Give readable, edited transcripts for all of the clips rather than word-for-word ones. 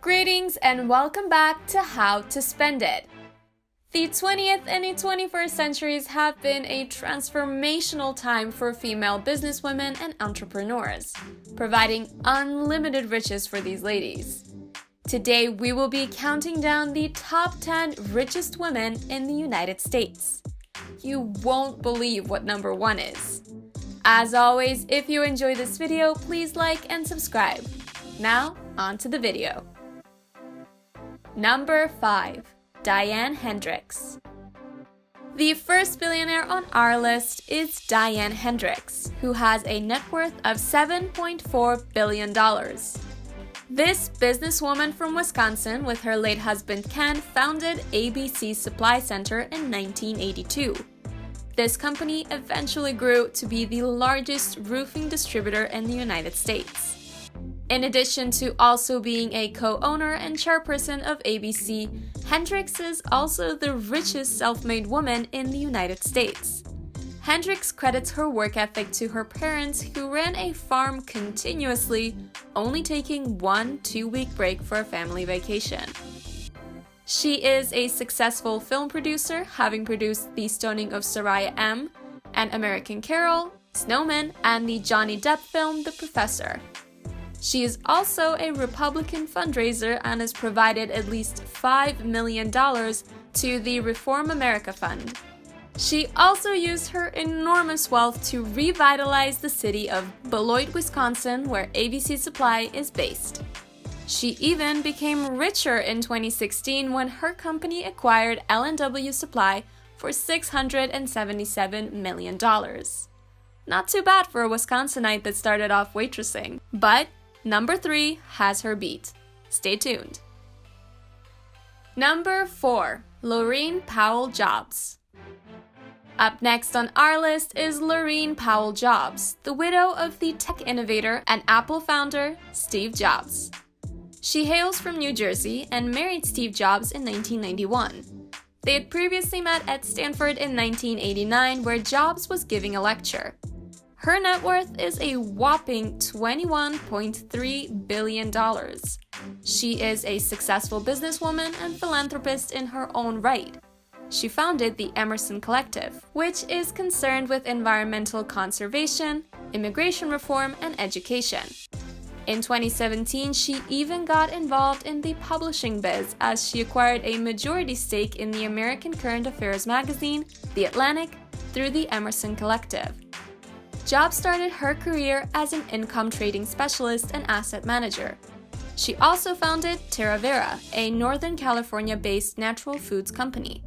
Greetings and welcome back to How to Spend It. The 20th and the 21st centuries have been a transformational time for female businesswomen and entrepreneurs, providing unlimited riches for these ladies. Today, we will be counting down the top 10 richest women in the United States. You won't believe what number 1 is. As always, if you enjoy this video, please like and subscribe. Now, on to the video. Number 5. Diane Hendrix. The first billionaire on our list is Diane Hendrix, who has a net worth of $7.4 billion. This businesswoman from Wisconsin with her late husband Ken founded ABC Supply Center in 1982. This company eventually grew to be the largest roofing distributor in the United States. In addition to also being a co-owner and chairperson of ABC, Hendrix is also the richest self-made woman in the United States. Hendrix credits her work ethic to her parents, who ran a farm continuously, only taking one 2-week break for a family vacation. She is a successful film producer, having produced The Stoning of Soraya M., An American Carol, Snowman, and the Johnny Depp film The Professor. She is also a Republican fundraiser and has provided at least $5 million to the Reform America Fund. She also used her enormous wealth to revitalize the city of Beloit, Wisconsin, where ABC Supply is based. She even became richer in 2016 when her company acquired L&W Supply for $677 million. Not too bad for a Wisconsinite that started off waitressing, but number 3 has her beat. Stay tuned. Number 4. Laurene Powell Jobs. Up next on our list is Laurene Powell Jobs, the widow of the tech innovator and Apple founder Steve Jobs. She hails from New Jersey and married Steve Jobs in 1991. They had previously met at Stanford in 1989, where Jobs was giving a lecture. Her net worth is a whopping $21.3 billion. She is a successful businesswoman and philanthropist in her own right. She founded the Emerson Collective, which is concerned with environmental conservation, immigration reform, and education. In 2017, she even got involved in the publishing biz as she acquired a majority stake in the American Current Affairs magazine, The Atlantic, through the Emerson Collective. Jobs started her career as an income trading specialist and asset manager. She also founded Terravera, a Northern California-based natural foods company.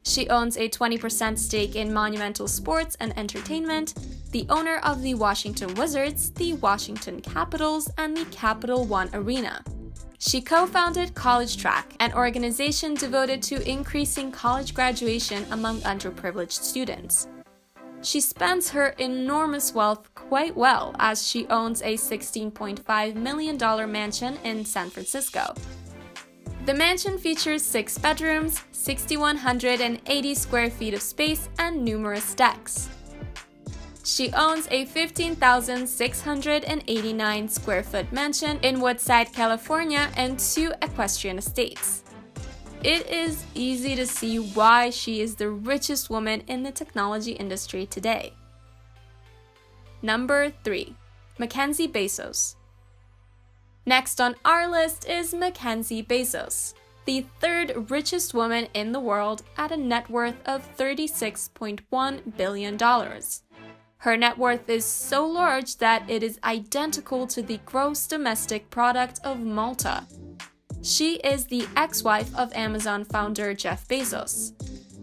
She owns a 20% stake in Monumental Sports and Entertainment, the owner of the Washington Wizards, the Washington Capitals, and the Capital One Arena. She co-founded College Track, an organization devoted to increasing college graduation among underprivileged students. She spends her enormous wealth quite well, as she owns a $16.5 million mansion in San Francisco. The mansion features 6 bedrooms, 6,180 square feet of space, and numerous decks. She owns a 15,689 square foot mansion in Woodside, California, and 2 equestrian estates. It is easy to see why she is the richest woman in the technology industry today. Number 3. McKenzie Bezos. Next on our list is McKenzie Bezos, the 3rd richest woman in the world at a net worth of $36.1 billion. Her net worth is so large that it is identical to the gross domestic product of Malta. She is the ex-wife of Amazon founder Jeff Bezos.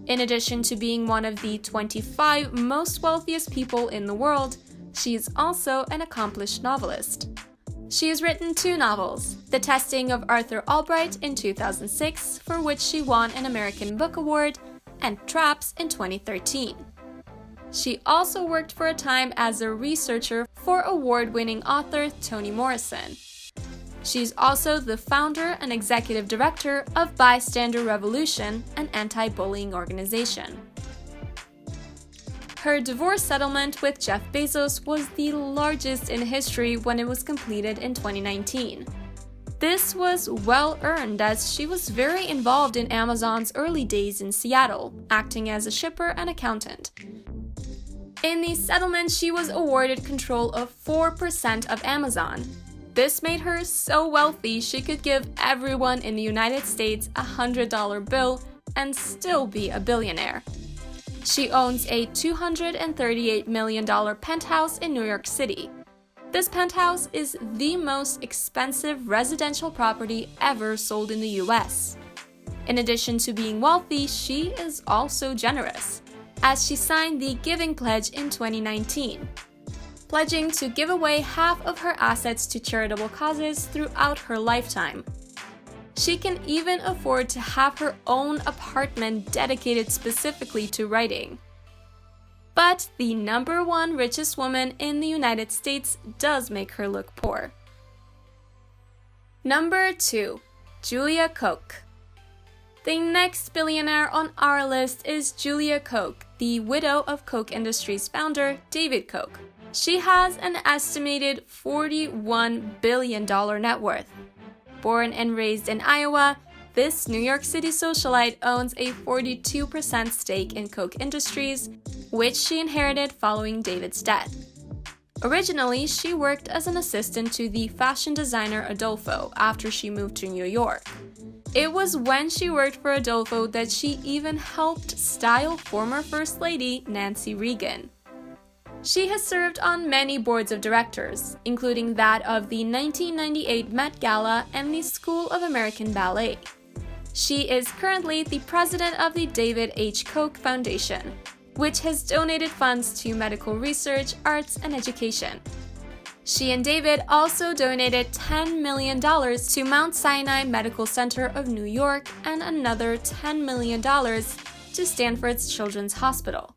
In addition to being one of the 25 most wealthiest people in the world, she is also an accomplished novelist. She has written 2 novels, The Testing of Arthur Albright in 2006, for which she won an American Book Award, and Traps in 2013. She also worked for a time as a researcher for award-winning author Toni Morrison. She's also the founder and executive director of Bystander Revolution, an anti-bullying organization. Her divorce settlement with Jeff Bezos was the largest in history when it was completed in 2019. This was well earned as she was very involved in Amazon's early days in Seattle, acting as a shipper and accountant. In the settlement, she was awarded control of 4% of Amazon. This made her so wealthy she could give everyone in the United States a $100 bill and still be a billionaire. She owns a $238 million penthouse in New York City. This penthouse is the most expensive residential property ever sold in the US. In addition to being wealthy, she is also generous, as she signed the Giving Pledge in 2019, pledging to give away half of her assets to charitable causes throughout her lifetime. She can even afford to have her own apartment dedicated specifically to writing. But the #1 richest woman in the United States does make her look poor. Number 2. Julia Koch. The next billionaire on our list is Julia Koch, the widow of Koch Industries founder David Koch. She has an estimated $41 billion net worth. Born and raised in Iowa, this New York City socialite owns a 42% stake in Koch Industries, which she inherited following David's death. Originally, she worked as an assistant to the fashion designer Adolfo after she moved to New York. It was when she worked for Adolfo that she even helped style former First Lady Nancy Reagan. She has served on many boards of directors, including that of the 1998 Met Gala and the School of American Ballet. She is currently the president of the David H. Koch Foundation, which has donated funds to medical research, arts, and education. She and David also donated $10 million to Mount Sinai Medical Center of New York and another $10 million to Stanford's Children's Hospital.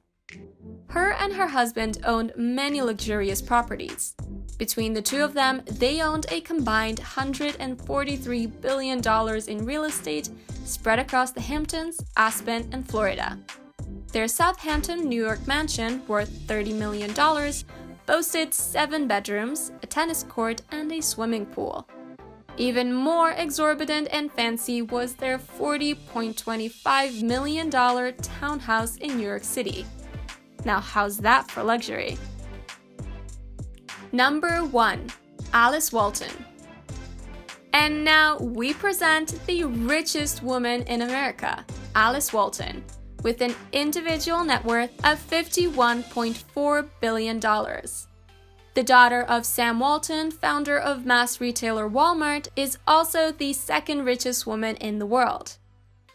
Her and her husband owned many luxurious properties. Between the two of them, they owned a combined $143 billion in real estate spread across the Hamptons, Aspen, and Florida. Their Southampton, New York mansion, worth $30 million, boasted 7 bedrooms, a tennis court, and a swimming pool. Even more exorbitant and fancy was their $40.25 million townhouse in New York City. Now, how's that for luxury? Number 1. Alice Walton. And now we present the richest woman in America, Alice Walton, with an individual net worth of $51.4 billion. The daughter of Sam Walton, founder of mass retailer Walmart, is also the second richest woman in the world.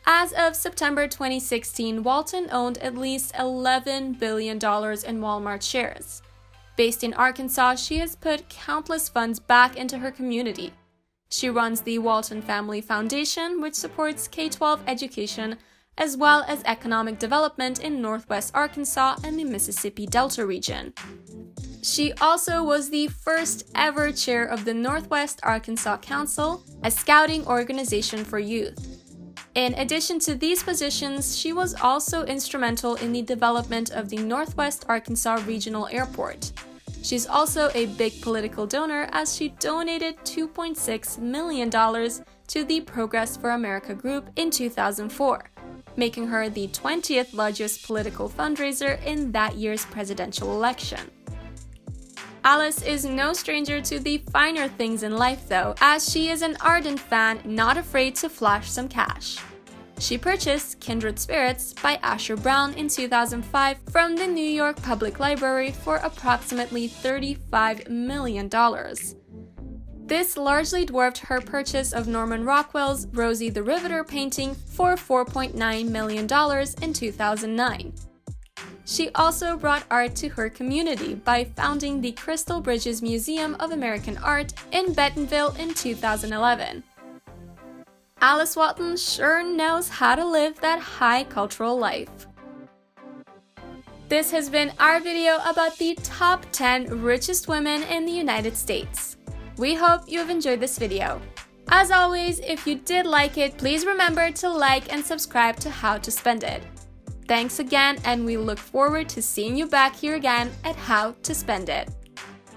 As of September 2016, Walton owned at least $11 billion in Walmart shares. Based in Arkansas, she has put countless funds back into her community. She runs the Walton Family Foundation, which supports K-12 education as well as economic development in Northwest Arkansas and the Mississippi Delta region. She also was the first ever chair of the Northwest Arkansas Council, a scouting organization for youth. In addition to these positions, she was also instrumental in the development of the Northwest Arkansas Regional Airport. She's also a big political donor as she donated $2.6 million to the Progress for America group in 2004, making her the 20th largest political fundraiser in that year's presidential election. Alice is no stranger to the finer things in life though, as she is an ardent fan not afraid to flash some cash. She purchased Kindred Spirits by Asher Brown in 2005 from the New York Public Library for approximately $35 million. This largely dwarfed her purchase of Norman Rockwell's Rosie the Riveter painting for $4.9 million in 2009. She also brought art to her community by founding the Crystal Bridges Museum of American Art in Bentonville in 2011. Alice Walton sure knows how to live that high cultural life. This has been our video about the top 10 richest women in the United States. We hope you have enjoyed this video. As always, if you did like it, please remember to like and subscribe to How to Spend It. Thanks again, and we look forward to seeing you back here again at How to Spend It.